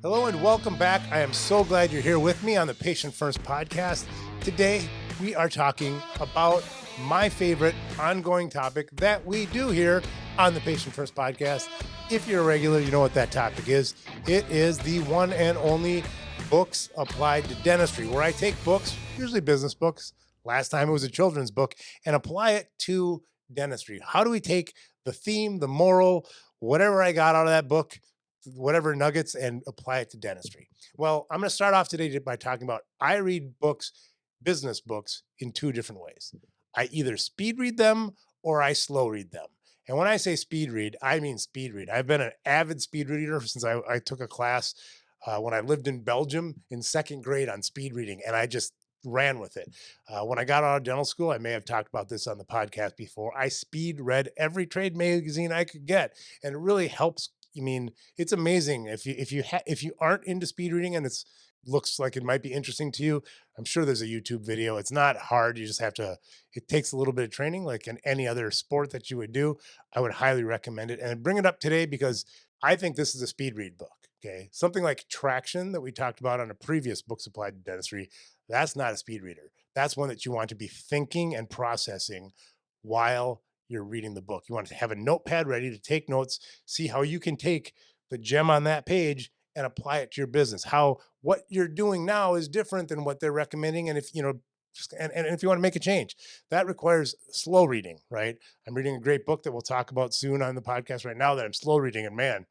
Hello and welcome back. I am so glad you're here with me on the Patient First podcast. Today, we are talking about my favorite ongoing topic that we do here on the Patient First podcast. If you're a regular, you know what that topic is. It is the one and only books applied to dentistry, where I take books, usually business books, last time it was a children's book, and apply it to dentistry. How do we take the theme, the moral, whatever I got out of that book, whatever nuggets, and apply it to dentistry? Well, I'm going to start off today by talking about I read books, business books, in two different ways. I either speed read them or I slow read them. And when I say speed read, I mean speed read. I've been an avid speed reader since I took a class when I lived in Belgium in second grade on speed reading, and I just ran with it. When I got out of dental school, I may have talked about this on the podcast before, I speed read every trade magazine I could get, and it really helps. I mean, it's amazing if you aren't into speed reading and it's looks like it might be interesting to you. I'm sure there's a YouTube video. It's not hard. You just have to, it takes a little bit of training like in any other sport that you would do. I would highly recommend it. And I bring it up today because I think this is a speed read book. Okay. Something like Traction that we talked about on a previous Books Applied to Dentistry, that's not a speed reader. That's one that you want to be thinking and processing while you're reading the book. You want to have a notepad ready to take notes, see how you can take the gem on that page and apply it to your business. How what you're doing now is different than what they're recommending. And if you know, and if you want to make a change, that requires slow reading, right? I'm reading a great book that we'll talk about soon on the podcast right now that I'm slow reading. And man,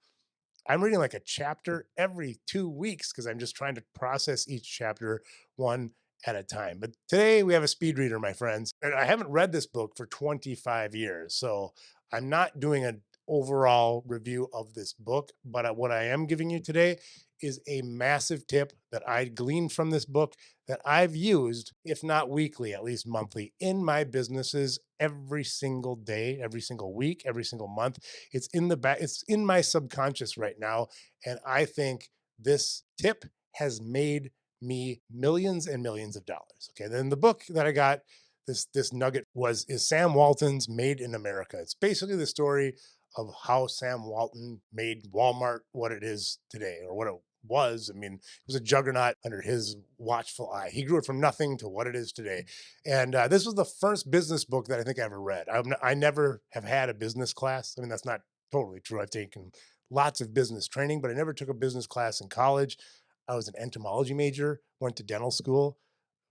I'm reading like a chapter every 2 weeks because I'm just trying to process each chapter one at a time. But today we have a speed reader, my friends. And I haven't read this book for 25 years. So I'm not doing an overall review of this book. But what I am giving you today is a massive tip that I gleaned from this book that I've used, if not weekly, at least monthly, in my businesses every single day, every single week, every single month. It's in the back, it's in my subconscious right now. And I think this tip has made me millions and millions of dollars. Okay. Then the book that I got, this nugget is Sam Walton's Made in America. It's basically the story of how Sam Walton made Walmart what it is today, or what it was. I mean, it was a juggernaut under his watchful eye. He grew it from nothing to what it is today. And this was the first business book that I think I ever read. I never have had a business class. I mean, that's not totally true. I've taken lots of business training, but I never took a business class in college. I was an entomology major, went to dental school.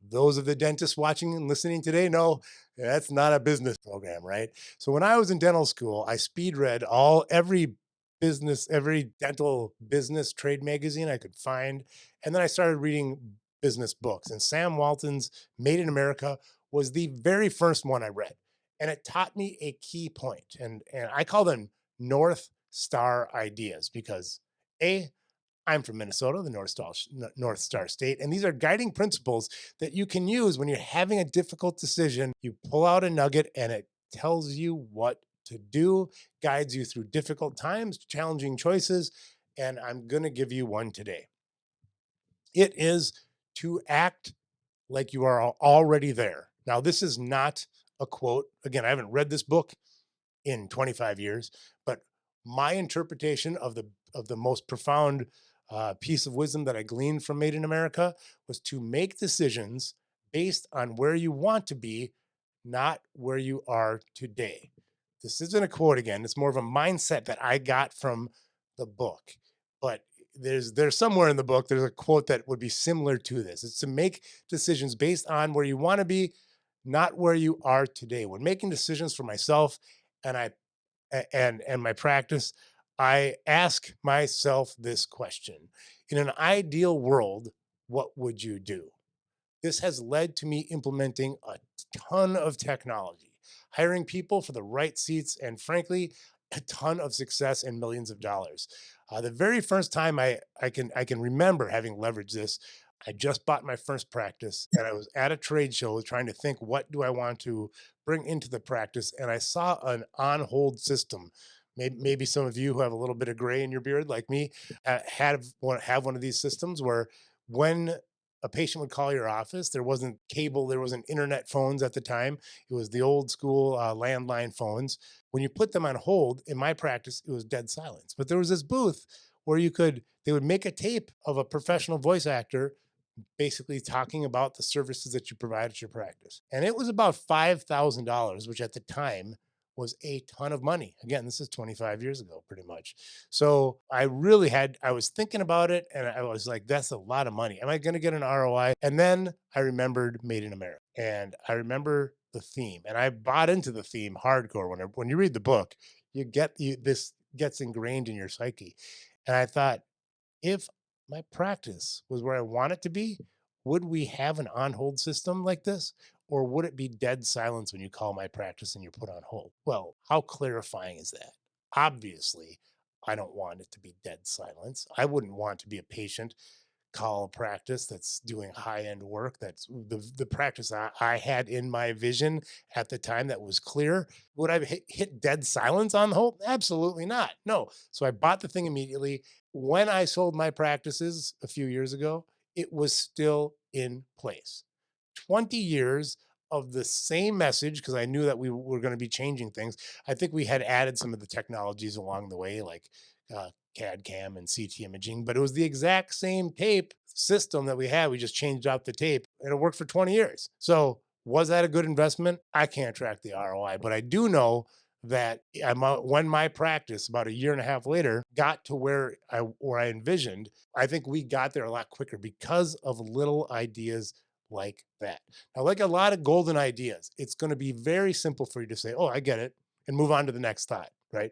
Those of the dentists watching and listening today know that's not a business program, right? So when I was in dental school, I speed read every dental business trade magazine I could find. And then I started reading business books. And Sam Walton's Made in America was the very first one I read. And it taught me a key point. And I call them North Star ideas because I'm from Minnesota, the North Star state, and these are guiding principles that you can use when you're having a difficult decision. You pull out a nugget and it tells you what to do, guides you through difficult times, challenging choices, and I'm going to give you one today. It is to act like you are already there. Now, this is not a quote. Again, I haven't read this book in 25 years, but my interpretation of the most profound piece of wisdom that I gleaned from Made in America was to make decisions based on where you want to be, not where you are today. This isn't a quote again. It's more of a mindset that I got from the book. But there's somewhere in the book, there's a quote that would be similar to this. It's to make decisions based on where you want to be, not where you are today. When making decisions for myself and my practice, I ask myself this question: in an ideal world, what would you do? This has led to me implementing a ton of technology, hiring people for the right seats, and frankly, a ton of success and millions of dollars. The very first time I can remember having leveraged this, I just bought my first practice and I was at a trade show trying to think, what do I want to bring into the practice? And I saw an on hold system. Maybe some of you who have a little bit of gray in your beard like me have one of these systems where when a patient would call your office, there wasn't cable, there wasn't internet phones at the time. It was the old school landline phones. When you put them on hold, in my practice, it was dead silence. But there was this booth where they would make a tape of a professional voice actor basically talking about the services that you provide at your practice. And it was about $5,000, which at the time was a ton of money. Again, this is 25 years ago, pretty much. So I was thinking about it and I was like, that's a lot of money. Am I going to get an ROI? And then I remembered Made in America and I remember the theme and I bought into the theme hardcore. When you read the book, this gets ingrained in your psyche. And I thought, if my practice was where I want it to be, would we have an on hold system like this? Or would it be dead silence when you call my practice and you're put on hold? Well, how clarifying is that? Obviously, I don't want it to be dead silence. I wouldn't want to be a patient call practice that's doing high end work. That's the practice I had in my vision at the time that was clear. Would I hit dead silence on the whole? Absolutely not. No. So I bought the thing immediately. When I sold my practices a few years ago, it was still in place. 20 years of the same message because I knew that we were going to be changing things. I think we had added some of the technologies along the way, like CAD CAM and CT imaging, but it was the exact same tape system that we had. We just changed out the tape and it worked for 20 years. So, was that a good investment? I can't track the ROI, but I do know that when my practice about a year and a half later got to where I envisioned, I think we got there a lot quicker because of little ideas like that. Now, like a lot of golden ideas, it's going to be very simple for you to say, "Oh, I get it," and move on to the next thought, right?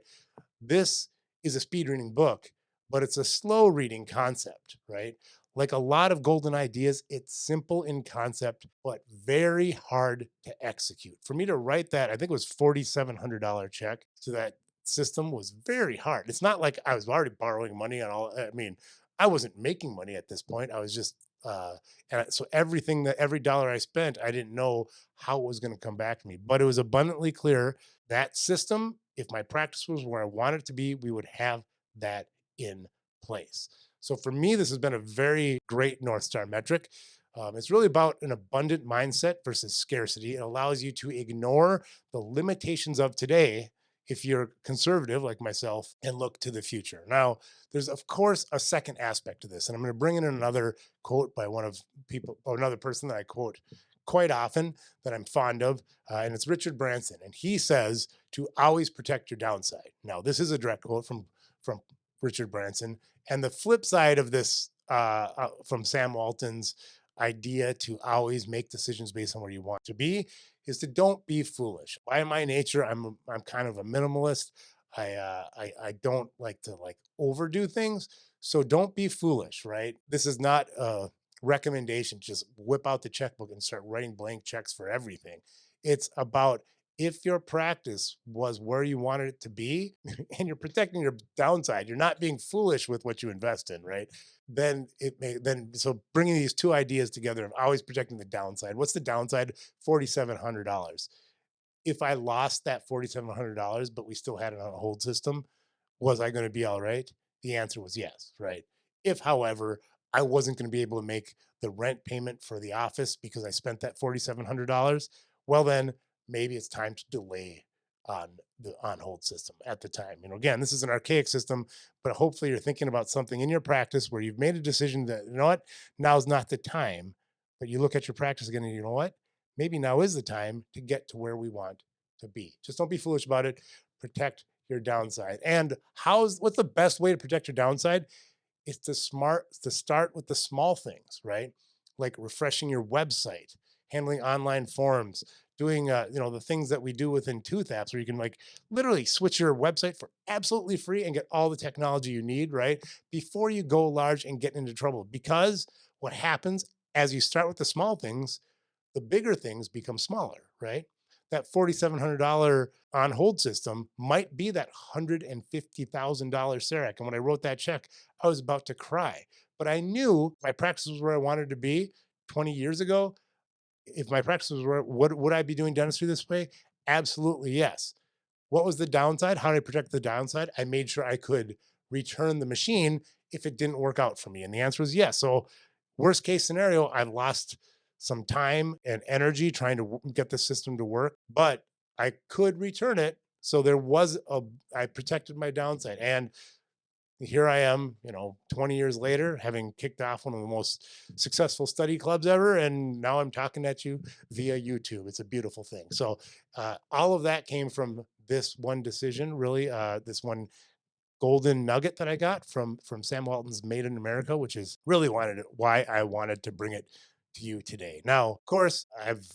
This is a speed reading book, but it's a slow reading concept, right? Like a lot of golden ideas, it's simple in concept, but very hard to execute. For me to write that, I think it was $4,700 check to that system was very hard. It's not like I was already borrowing money on all. I mean, I wasn't making money at this point. I was just, so every dollar I spent, I didn't know how it was going to come back to me, but it was abundantly clear that system, if my practice was where I wanted it to be, we would have that in place. So for me, this has been a very great North Star metric. It's really about an abundant mindset versus scarcity. It allows you to ignore the limitations of today if you're conservative like myself and look to the future. Now, there's of course a second aspect to this, and I'm going to bring in another quote by another person that I quote quite often that I'm fond of, and it's Richard Branson, and he says to always protect your downside. Now, this is a direct quote from Richard Branson, and the flip side of this from Sam Walton's idea to always make decisions based on where you want to be is to don't be foolish. By my nature, I'm kind of a minimalist. I don't like to overdo things, so don't be foolish. Right? This is not a recommendation. Just whip out the checkbook and start writing blank checks for everything. It's about if your practice was where you wanted it to be and you're protecting your downside, you're not being foolish with what you invest in, right? So bringing these two ideas together of always protecting the downside. What's the downside? $4,700. If I lost that $4,700, but we still had it on a hold system, was I going to be all right? The answer was yes, right? If, however, I wasn't going to be able to make the rent payment for the office because I spent that $4,700, well, then maybe it's time to delay on the on hold system at the time. Again, this is an archaic system, but hopefully you're thinking about something in your practice where you've made a decision that, what, now's not the time. But you look at your practice again and you know what? Maybe now is the time to get to where we want to be. Just don't be foolish about it. Protect your downside. And what's the best way to protect your downside? It's to start with the small things, right? Like refreshing your website, handling online forms, doing the things that we do within Tooth Apps, where you can literally switch your website for absolutely free and get all the technology you need, right? Before you go large and get into trouble. Because what happens as you start with the small things, the bigger things become smaller, right? That $4,700 on hold system might be that $150,000 CEREC. And when I wrote that check, I was about to cry. But I knew my practice was where I wanted to be 20 years ago. If my practice was where, would I be doing dentistry this way? Absolutely, yes. What was the downside? How did I protect the downside? I made sure I could return the machine if it didn't work out for me. And the answer was yes. So, worst case scenario, I lost some time and energy trying to get the system to work, but I could return it. So I protected my downside. And here I am, 20 years later, having kicked off one of the most successful study clubs ever. And now I'm talking at you via YouTube. It's a beautiful thing. So all of that came from this one decision, really, this one golden nugget that I got from Sam Walton's Made in America, which is really why I wanted to bring it to you today. Now, of course, I've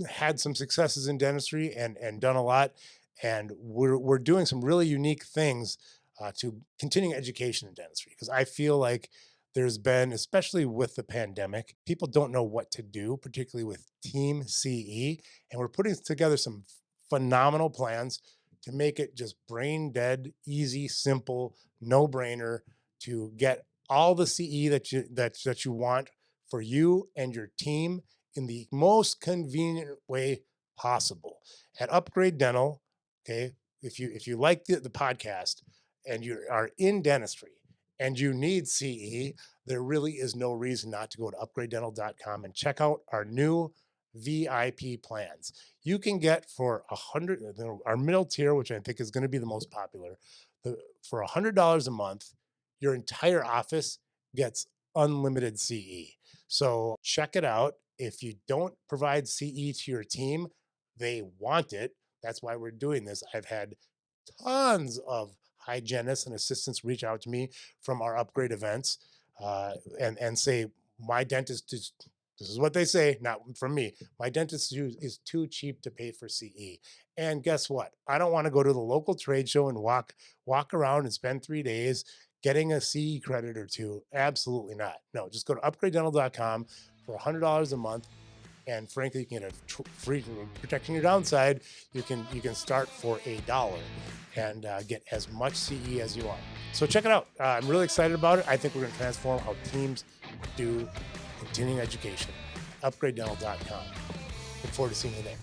had some successes in dentistry and done a lot, and we're doing some really unique things to continuing education in dentistry, because I feel like there's been, especially with the pandemic, people don't know what to do, particularly with Team CE, and we're putting together some phenomenal plans to make it just brain dead, easy, simple, no brainer to get all the CE that you want for you and your team in the most convenient way possible. At Upgrade Dental, okay, if you like the podcast and you are in dentistry and you need CE, there really is no reason not to go to upgradedental.com and check out our new VIP plans. You can get for our middle tier, which I think is going to be the most popular, for $100 a month, your entire office gets unlimited CE. So check it out. If you don't provide CE to your team, they want it. That's why we're doing this. I've had tons of hygienists and assistants reach out to me from our upgrade events and say, my dentist is, this is what they say, not from me, my dentist is too cheap to pay for CE. And guess what? I don't want to go to the local trade show and walk around and spend 3 days getting a CE credit or two. Absolutely not. No, just go to upgradedental.com for $100 a month. And frankly, you can get a free protecting your downside. You can start for $1 and get as much CE as you want. So check it out. I'm really excited about it. I think we're going to transform how teams do continuing education. UpgradeDental.com. Look forward to seeing you there.